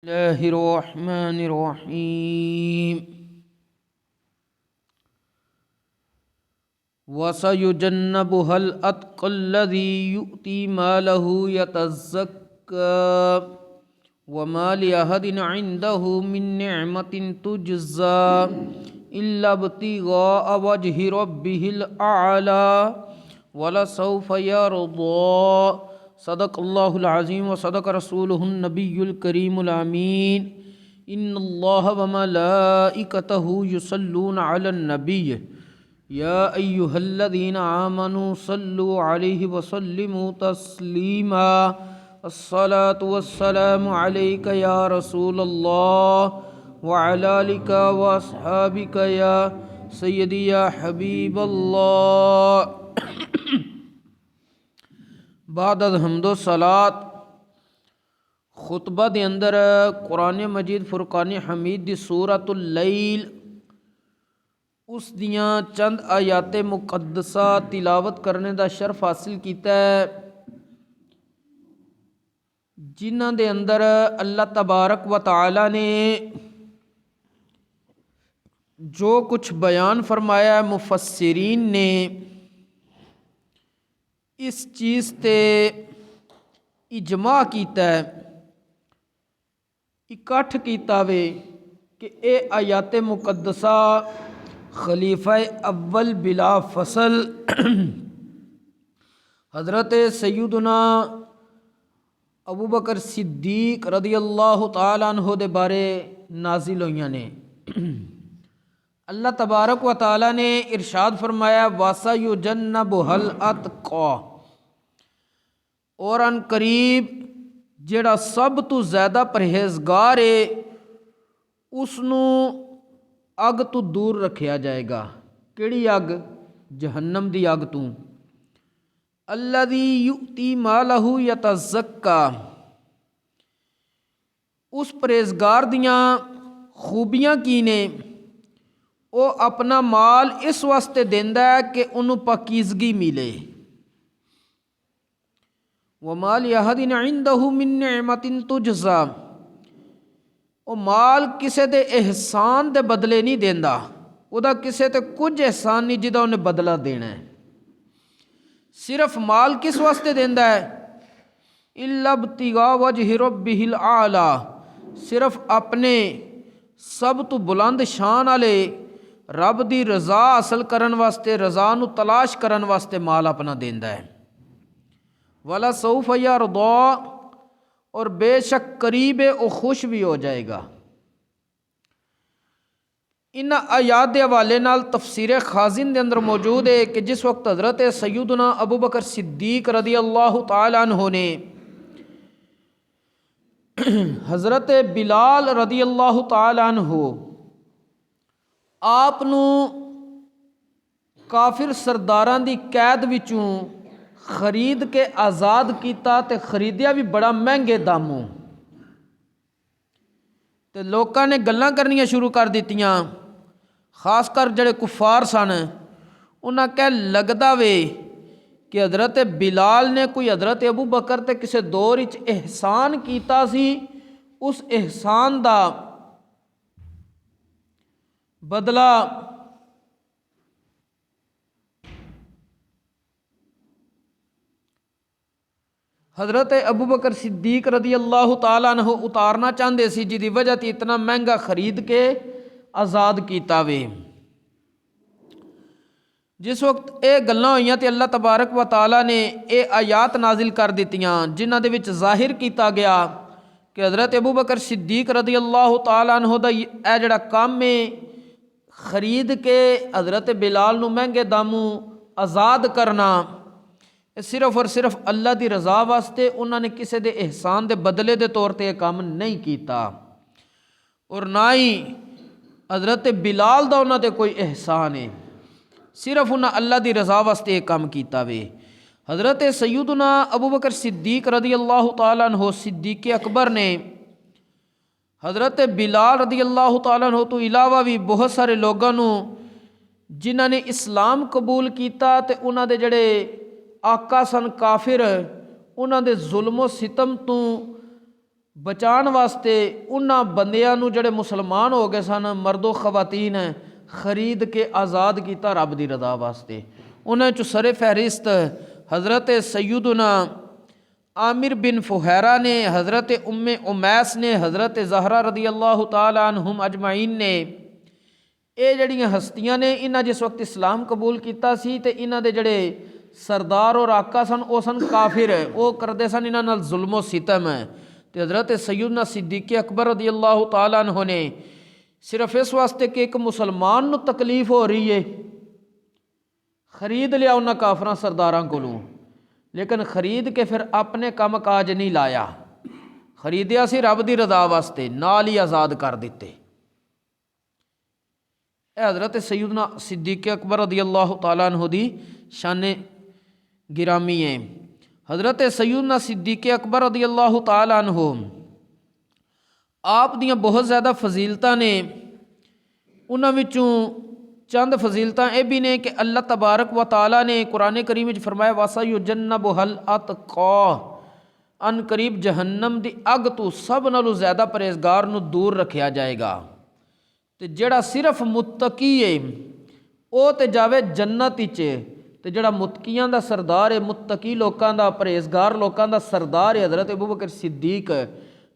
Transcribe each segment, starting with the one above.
الله الرحمن الرحيم وسيجنبها الأتقى الذي يؤتي ماله يتزكى وما لأحد عنده من نعمة تجزى إلا ابتغاء وجه ربه الأعلى ولسوف يرضى صدق اللہ العظیم و صدق رسولہ النبی الکریم الامین ان اللہ وملائکتہ یصلون علی النبی یا ایہا الذین آمنوا صلوا علیہ وسلموا تسلیما الصلاة والسلام علیک یا رسول اللہ وعلی آلک واصحابک یا سیدی یا حبیب اللہ بعد از حمد و صلات خطبہ دے اندر قرآن مجید فرقان حمید دی سورۃ اللیل اس دیاں چند آیات مقدسہ تلاوت کرنے دا شرف حاصل کیتا ہے جنہاں دے اندر اللہ تبارک و تعالی نے جو کچھ بیان فرمایا ہے مفسرین نے اس چیز تے اجماع کیتا ہے اکٹھ کیتا وے کہ اے آیات مقدسہ خلیفہ اول بلا فصل حضرت سیدنا ابو بکر صدیق رضی اللہ تعالیٰ عنہ دے بارے نازل ہوئیاں نے اللہ تبارک و تعالیٰ نے ارشاد فرمایا وَسَيُجَنَّبُهَا الْأَتْقَى اور ان قریب جڑا سب تو زیادہ پرہیزگار ہے اس نو اگ تو دور رکھیا جائے گا کیڑی اگ جہنم دی اگ تو الذی یؤتی مالہ یتزکا اس پرہیزگار دیاں خوبیاں کی نے وہ اپنا مال اس واسطے دیندا ہے کہ انہوں پاکیزگی ملے وَمَا لِأَحَدٍ عِنْدَهُ مِن نِعْمَةٍ تُجْزَى وہ مال کسے دے احسان دے بدلے نہیں دیندا وہ دا کسے تے کچھ احسان نہیں جدا انہیں بدلہ دینا ہے صرف مال کس واسطے دیندا ہے إِلَّا ابْتِغَاءَ وَجْهِ رَبِّهِ الْأَعْلَى صرف اپنے سب تو بلند شان والے رب دی رضا حاصل کرن واسطے رضا نو تلاش کرن واسطے مال اپنا دیندا ہے وَلَسَوْفَ يَرْضَى اور بے شک قریب ہے وہ خوش بھی ہو جائے گا ان آیات دے حوالے نال تفسیر خازن دے اندر موجود ہے کہ جس وقت حضرت سیدنا ابو بکر صدیق رضی اللہ تعالیٰ عنہ نے حضرت بلال رضی اللہ تعالیٰ عنہ آپ نو کافر سرداراں دی قید وچوں خرید کے آزاد کیتا تے خریدیا بھی بڑا مہنگے داموں تے لوکاں نے گلاں کرنیاں شروع کر دیتیاں خاص کر جڑے کفار سن انہاں کہہ لگدا وے کہ حضرت بلال نے کوئی حضرت ابو بکر تے کسے دور وچ احسان کیتا سی اس احسان دا بدلہ حضرت ابو بکر صدیق رضی اللہ تعالیٰ عنہ اتارنا چاہندے سی جی وجہ تی اتنا مہنگا خرید کے آزاد کیتا وے جس وقت اے گلاں ہوئیاں تے اللہ تبارک و تعالیٰ نے اے آیات نازل کر دیتیاں جنہاں دے وچ ظاہر کیتا گیا کہ حضرت ابو بکر صدیق رضی اللہ تعالیٰ عنہ دا اے جڑا کام ہے خرید کے حضرت بلال نو مہنگے داموں آزاد کرنا صرف اور صرف اللہ دی رضا واسطے انہوں نے کسے دے احسان دے بدلے دے طور تے کام نہیں کیتا اور نہ ہی حضرت بلال دا انہوں دے کوئی احسان ہے صرف انہوں اللہ دی رضا واسطے کام کیتا وے حضرت سیدنا ابو بکر صدیق رضی اللہ تعالیٰ عنہ صدیق اکبر نے حضرت بلال رضی اللہ تعالیٰ عنہ تو علاوہ بھی بہت سارے لوگوں جنہوں نے اسلام قبول کیتا تے انہوں دے جڑے آقا سن کافر انہاں دے ظلم و ستم تو ਬਚਾਉਣ ਵਾਸਤੇ ਉਹਨਾਂ ਬੰਦਿਆਂ ਨੂੰ ਜਿਹੜੇ ਮੁਸਲਮਾਨ ਹੋ ਗਏ ਸਨ, ਮਰਦੋ ਖਵਾਤੀਨ ਖਰੀਦ ਕੇ ਆਜ਼ਾਦ ਕੀਤਾ ਰੱਬ ਦੀ ਰਜ਼ਾ ਵਾਸਤੇ। ਉਹਨਾਂ 'ਚੋਂ ਸਰੇ ਫਹਿਰਿਸਤ حضرت سیدنا عامر بن فہیرہ نے، حضرت امیس نے، حضرت زہرا رضی اللہ تعالیٰ عنہم اجمعین نے۔ یہ جڑیاں ہستیاں نے انہاں جس وقت اسلام قبول کیتا سی تے انہاں دے جڑے سردار اور آقا سن وہ سن کافر، وہ کردے سن انہاں نال ظلم و ستم تے حضرت سیدنا صدیق اکبر رضی اللہ تعالیٰ عنہ نے صرف اس واسطے کہ ایک مسلمان نو تکلیف ہو رہی ہے خرید لیا انہاں کافراں سرداراں کولوں، لیکن خرید کے پھر اپنے کام کاج نہیں لایا، خریدیا سی رب دی رضا واسطے، نال ہی آزاد کر دیتے۔ اے حضرت سیدنا صدیق اکبر رضی اللہ تعالیٰ عنہ دی شان گرامی ہے۔ حضرت سیدنا صدیق اکبر رضی اللہ تعالیٰ عنہ آپ دیاں بہت زیادہ فضیلتاں نے، انہاں وچوں چند فضیلتاں یہ بھی نے کہ اللہ تبارک و تعالیٰ نے قرآن کریم میں فرمایا وَسَيُجَنَّبُهَا الْأَتْقَى، ان قریب جہنم دی اگ تو سب نالوں زیادہ پرہیزگار نو دور رکھیا جائے گا، تے جڑا صرف متقی ہے او تے جاوے جنت وچ، تے جڑا متقیاں دا سردار ہے، متقی لوکاں دا، پرہیزگار لوکاں دا سردار ہے حضرت ابوبکر صدیق،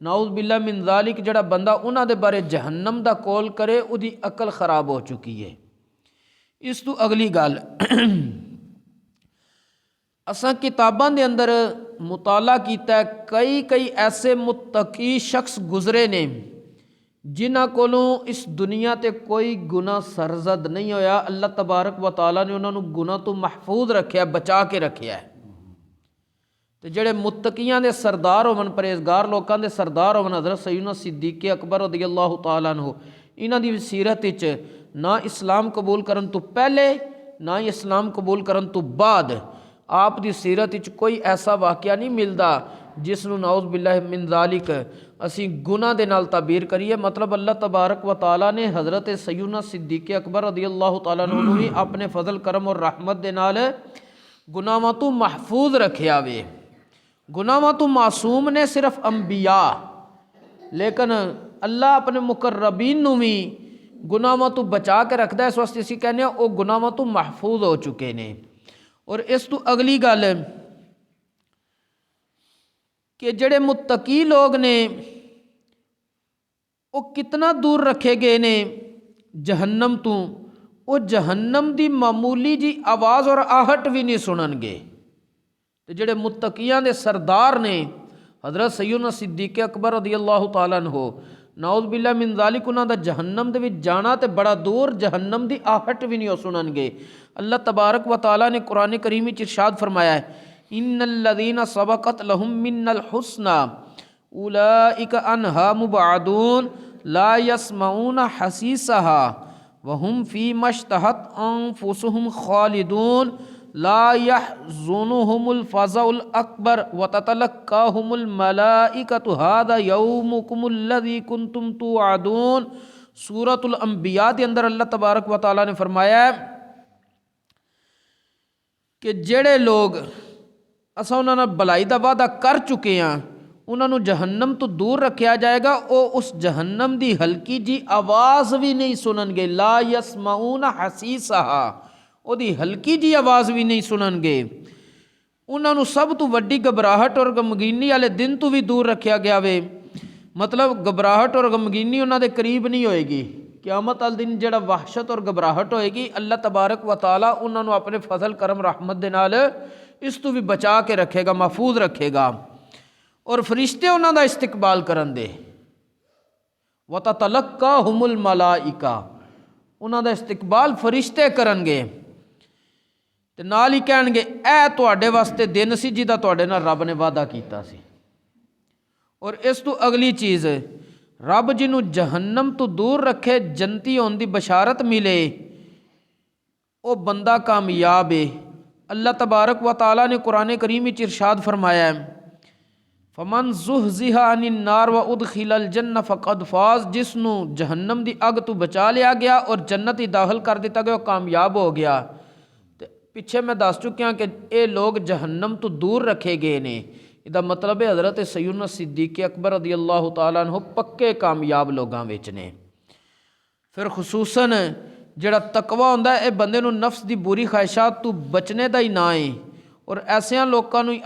نعوذ باللہ من ذالک جڑا بندہ انہاں دے بارے جہنم دا کول کرے او دی عقل خراب ہو چکی ہے۔ اس تو اگلی گل اساں کتاباں دے اندر مطالعہ کیتا ہے، کئی ایسے متقی شخص گزرے نے جنہاں کولوں اس دنیا تے کوئی گناہ سرزد نہیں ہویا، اللہ تبارک و تعالیٰ نے انہاں نو گناہ تو محفوظ رکھیا، بچا کے رکھیا ہے۔ تے جڑے متقیاں دے سردار ہون، پرہیزگار لوکاں دے سردار ہون، حضرت سیدنا صدیق اکبر رضی اللہ تعالیٰ عنہ، انہاں دی سیرت وچ نہ اسلام قبول کرن تو پہلے نہ ہی اسلام قبول کرن تو بعد آپ دی سیرت وچ کوئی ایسا واقعہ نہیں ملدا جس نو نعوذ باللہ من ذالک اسی گناہ دے نال تعبیر کریے۔ مطلب اللہ تبارک و تعالیٰ نے حضرت سیدنا صدیق اکبر رضی اللہ تعالیٰ عنہ نو بھی اپنے فضل کرم اور رحمت دے نال گناہاں تو محفوظ رکھیا وے۔ گناہاں تو معصوم نے صرف انبیاء، لیکن اللہ اپنے مقربین نو بھی گناہاں تو بچا کے رکھدا ہے، اس واسطے اسی کہنے ہیں وہ گناہاں تو محفوظ ہو چکے نے۔ اور اس تو اگلی گل کہ جڑے متقی لوگ نے وہ کتنا دور رکھے گئے نے جہنم تو، وہ جہنم دی معمولی جی آواز اور آہٹ بھی نہیں سنن گے۔ تے جڑے متقیاں دے سردار نے حضرت سیدنا صدیق اکبر رضی اللہ تعالیٰ عنہ، نعوذ باللہ من ذالک انہاں دا جہنم دے وچ جانا تے بڑا دور، جہنم دی آہٹ بھی نہیں سنن گے۔ اللہ تبارک و تعالیٰ نے قرآن کریم وچ ارشاد فرمایا ہے ان الذین سبقت لہم من الحسنی اولئک عنہا مبعدون لا یسمعون حسیسها وهم فیما اشتہت انفسهم خالدون لا يحزنهم الفزع الأكبر وتتلقاهم الملائكة هذا يومكم الذي كنتم توعدون۔ سورۃ الانبیاء کے اندر اللہ تبارک و تعالیٰ نے فرمایا ہے کہ جڑے لوگ اساں انہاں نال بلائی دا وعدہ کر چکے ہیں انہاں نو جہنم تو دور رکھیا جائے گا، او اس جہنم دی ہلکی جی آواز بھی نہیں سنن گے، لا يسمعون حسیسها، او دی ہلکی جی آواز بھی نہیں سنن گے۔ انہاں نو سب تو وڈی گھبراہٹ اور غمگینی والے دن تو بھی دور رکھیا گیا وے، مطلب گھبراہٹ اور غمگینی انہاں دے قریب نہیں ہوئے گی۔ قیامت والے دن جڑا وحشت اور گھبراہٹ ہوئے گی، اللہ تبارک و تعالیٰ انہاں نو اپنے فضل کرم رحمت دے نال اس تو بھی بچا کے رکھے گا، محفوظ رکھے گا، اور فرشتے انہاں دا استقبال کرن دے۔ وَتَتَلَقَّاهُمُ الْمَلَائِكَةُ، انہاں دا استقبال فرشتے کرن گے تے نال ہی کہن گے اے تواڈے واسطے دن سی جدا تواڈے نال رب نے وعدہ کیتا سی۔ اور اس تو اگلی چیز رب جنوں جہنم تو دور رکھے، جنتی ہون دی بشارت ملے، او بندہ کامیاب ہے۔ اللہ تبارک و تعالیٰ نے قرآن کریم وچ ارشاد فرمایا ہے فمن زحزح عن النار وادخل الجنہ فقد فاز، جس نو جہنم دی اگ تو بچا لیا گیا اور جنت ہی داخل کر دیتا گیا، وہ کامیاب ہو گیا۔ پیچھے میں دس چکیا کہ اے لوگ جہنم تو دور رکھے گئے نے، ਇਹਦਾ ਮਤਲਬ ਹੈ ਹਜ਼ਰਤ ਸੈਯਦਨਾ ਸਿੱਦੀਕ ਅਕਬਰ ਰਜ਼ੀ ਅੱਲਾਹੁ ਤਾਲਾ ਅਨਹੁ ਪੱਕੇ ਕਾਮਯਾਬ ਲੋਕਾਂ ਵਿੱਚ ਨੇ। ਫਿਰ ਖੁਸੂਸਨ ਜਿਹੜਾ ਤਕਵਾ ਹੁੰਦਾ ਇਹ ਬੰਦੇ ਨੂੰ ਨਫਸ ਦੀ ਬੁਰੀ ਖਵਾਹਿਸ਼ਾਤ ਤੋਂ ਬਚਣੇ ਦਾ ਹੀ ਨਾਂ ਹੈ। ਔਰ ਐਸਿਆਂ ਲੋਕਾਂ ਨੂੰ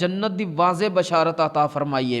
ਜੰਨਤ ਦੀ ਵਾਜ਼ਿਹ ਬਸ਼ਾਰਤ ਅਤਾ ਫਰਮਾਈ ਹੈ।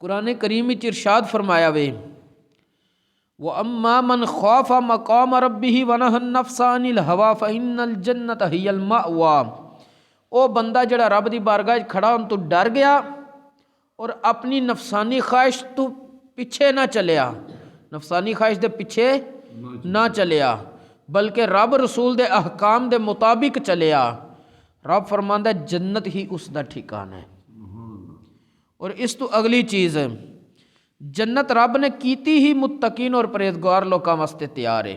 ਕੁਰਾਨ ਕਰੀਮ ਵਿੱਚ ਇਰਸ਼ਾਦ ਫਰਮਾਇਆ ਵੇ وَأَمَّا مَنْ خَافَ مَقَامَ رَبِّهِ وَنَهَى النَّفْسَ عَنِ الْهَوَىٰ فَإِنَّ الْجَنَّةَ هِيَ الْمَأْوَىٰ۔ ਉਹ ਬੰਦਾ ਜਿਹੜਾ ਰੱਬ ਦੀ ਬਾਰਗਾਹ 'ਚ ਖੜਾ ਹੋਣ ਤੋਂ ਡਰ ਗਿਆ ਔਰ ਆਪਣੀ ਨਫਸਾਨੀ ਖਵਾਹਿਸ਼ ਤੋਂ ਪਿੱਛੇ ਨਾ ਚੱਲਿਆ, ਨਫਸਾਨੀ ਖਵਾਹਿਸ਼ ਦੇ ਪਿੱਛੇ ਨਾ ਚੱਲਿਆ ਬਲਕਿ ਰੱਬ ਰਸੂਲ ਦੇ ਅਹਕਾਮ ਦੇ ਮੁਤਾਬਿਕ ਚੱਲਿਆ, ਰੱਬ ਫਰਮਾਂਦਾ ਜੰਨਤ ਹੀ ਉਸ ਦਾ ਠਿਕਾਣਾ ਹੈ। ਔਰ ਇਸ ਤੋਂ ਅਗਲੀ ਚੀਜ਼ ਜੰਨਤ ਰੱਬ ਨੇ ਕੀਤੀ ਹੀ ਮੁਤਕੀਨ ਔਰ ਪਰਹੇਜ਼ਗਾਰ ਲੋਕਾਂ ਵਾਸਤੇ ਤਿਆਰ ਹੈ।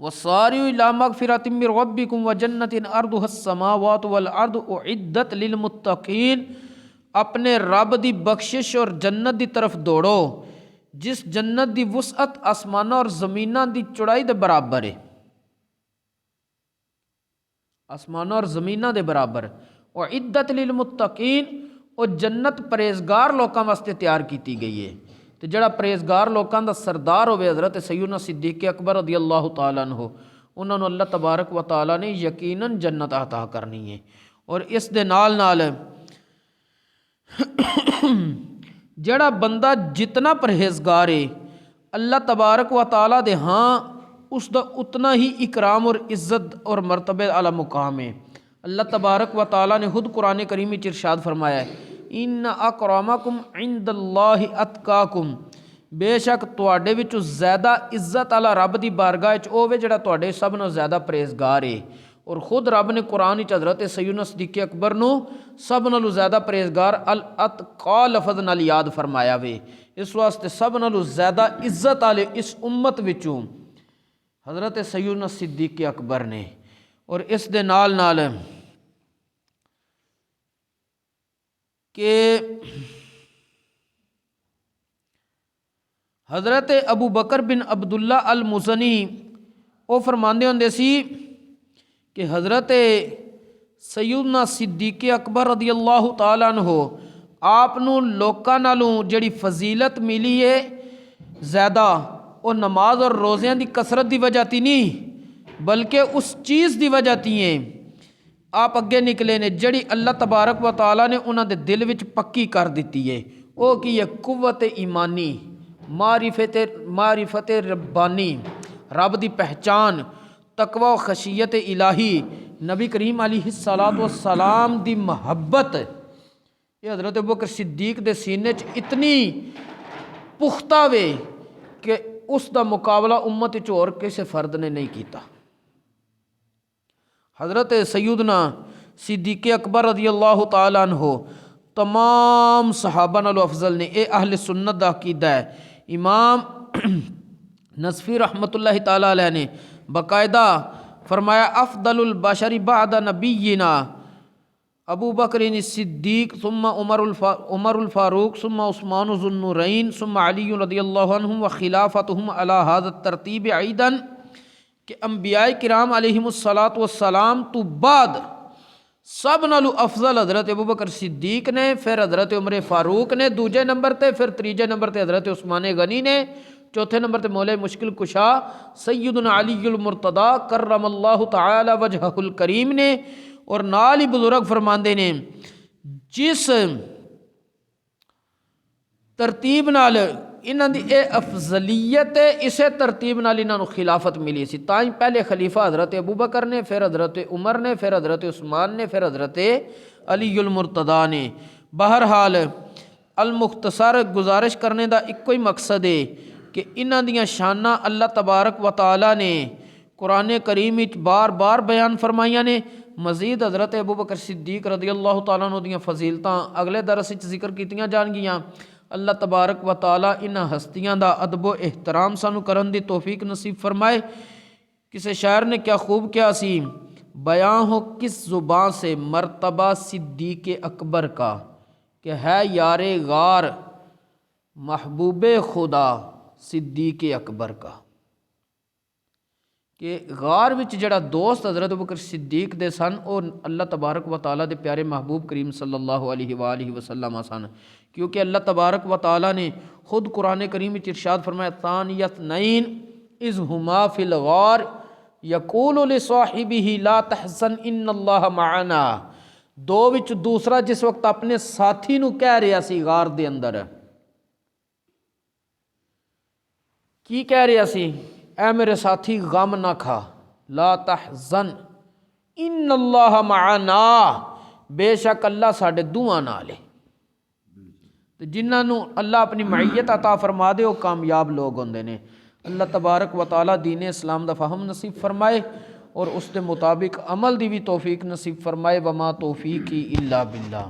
وَصَارِعُوا إِلَىٰ مَغْفِرَةٍ مِّن رَّبِّكُمْ وَجَنَّةٍ عَرْضُهَا السَّمَاوَاتُ وَالْأَرْضُ أُعِدَّتْ لِلْمُتَّقِينَ، اپنے رب دی بخشش اور جنت دی طرف دوڑو جس جنت دی وسعت آسمانہ اور زمینہ دی چوڑائی دے برابر ہے، آسمانہ اور زمینہ دے برابر۔ اُعِدَّتْ لِلْمُتَّقِينَ، اور جنت پرہیزگار لوکاں واسطے تیار کیتی گئی ہے۔ تو جڑا پرہیزگار لوکاں دا سردار ہوئے حضرت سیدنا صدیق اکبر رضی اللہ تعالیٰ عنہ، انہوں نے اللہ تبارک و تعالیٰ نے یقیناً جنت عطا کرنی ہے۔ اور اس دے نال نال جڑا بندہ جتنا پرہیزگار ہے اللہ تبارک و تعالیٰ دے ہاں اس دا اتنا ہی اکرام اور عزت اور مرتبہ اعلیٰ مقام ہے۔ اللہ تبارک و تعالیٰ نے خود قرآن کریم میں ارشاد فرمایا ہے ان اکرامکم عند اللہ اتقاکم، بے شک تواڈے وچوں زیادہ عزت والا رب دی بارگاہ وچ اوے جڑا تواڈے سب نوں زیادہ پرہیزگار ہے۔ اور خود رب نے قرآن وچ حضرت سیدنا صدیق اکبر نو سب نالوں زیادہ پرہیزگار الاتقا لفظ نال یاد فرمایا وے، اس واسطے سب نالوں زیادہ عزت والے اس امت وچوں حضرت سیدنا صدیق اکبر نے۔ اور اس دے نال نال کہ حضرت ابو بکر بن عبداللہ المزنی وہ فرماندے ہوندے سی کہ حضرت سیدنا صدیق اکبر رضی اللہ تعالیٰ عنہ آپ نو لوکاں نالوں جڑی فضیلت ملی ہے زیادہ وہ نماز اور روزیاں دی کثرت دی وجہ تی نہیں بلکہ اس چیز دی وجہ تی ہیں آپ اگے نکلے نے جڑی اللہ تبارک و تعالیٰ نے انہاں دے دل وچ پکی کر دیتی ہے، وہ کی ہے قوت ایمانی، معرفت ربانی، رب دی پہچان، تقوی و خشیت الہی، نبی کریم علیہ الصلوۃ والسلام دی محبت، یہ حضرت ابوبکر صدیق دے سینے چ اتنی پختہ وے کہ اس دا مقابلہ امت وچ اور کسے فرد نے نہیں کیتا۔ حضرت سیدنا صدیق اکبر رضی اللہ تعالیٰ عنہ تمام صحابہ نالوں افضل نے، اے اہل سنت دا عقیدہ ہے۔ امام نصفی رحمۃ اللہ تعالیٰ علیہ نے باقاعدہ فرمایا افضل البشر بعد نبینا ابو بکر صدیق ثم عمر الفاروق ثم عثمان ذو النورین ثم علی رضی اللہ عنہم وخلافتہم علی هذا الترتیب عیداً، کہ انبیاء کرام علیہم الصلاۃ والسلام تو بعد سب نالو افضل حضرت ابوبکر صدیق نے، پھر حضرت عمر فاروق نے دوجے نمبر تے، پھر تیجے نمبر تے حضرت عثمان غنی نے، چوتھے نمبر تے مولا مشکل کشا سیدنا علی المرتضی کرم اللہ تعالی وجہہ الکریم نے۔ اور نال ہی بزرگ فرماندے نے جس ترتیب نال انہاں دی اے افضلیت ہے اسے ترتیب نال انہاں نوں خلافت ملی سی، تاں ہی پہلے خلیفہ حضرت ابوبکر نے، پھر حضرت عمر نے، پھر حضرت عثمان نے، پھر حضرت علی المرتضی نے۔ بہرحال المختصر گزارش کرنے دا ایک کوئی مقصد ہے کہ انہاں دیاں شاناں اللہ تبارک و تعالیٰ نے قرآن کریم وچ بار بار بیان فرمائیاں نے۔ مزید حضرت ابوبکر صدیق رضی اللہ تعالیٰ عنہ دیاں فضیلتاں اگلے درس وچ ذکر کیتیاں جان گیاں۔ اللہ تبارک و تعالیٰ انہاں ہستیاں دا ادب و احترام سانو کرن دی توفیق نصیب فرمائے۔ کسی شاعر نے کیا خوب کیا سی، بیان ہو کس زبان سے مرتبہ صدیق اکبر کا، کہ ہے یار غار محبوب خدا صدیق اکبر کا۔ کہ غار وچ جڑا دوست حضرت ابوبکر صدیق دے سن وہ اللہ تبارک و تعالیٰ دے پیارے محبوب کریم صلی اللہ علیہ وآلہ وسلم سن، کیونکہ اللہ تبارک و تعالیٰ نے خود قرآن کریم وچ ارشاد فرمایا ثانی اثنین اذ ہما فی الغار یقول لصاحبہ لا تحزن ان اللہ معنا، دو وچ دوسرا جس وقت اپنے ساتھی نو کہہ رہا سی غار دے اندر، کی کہہ رہا سی؟ اے میرے ساتھی غم نہ کھا، لا تحزن ان اللہ معنا، بے شک اللہ ساڈے دوواں نال ہے۔ تو جنہاں نو اللہ اپنی معیت عطا فرما دے وہ کامیاب لوگ ہوندے نے۔ اللہ تبارک و تعالیٰ دین اسلام دا فہم نصیب فرمائے اور اس دے مطابق عمل دی بھی توفیق نصیب فرمائے۔ وما توفیقی الا باللہ۔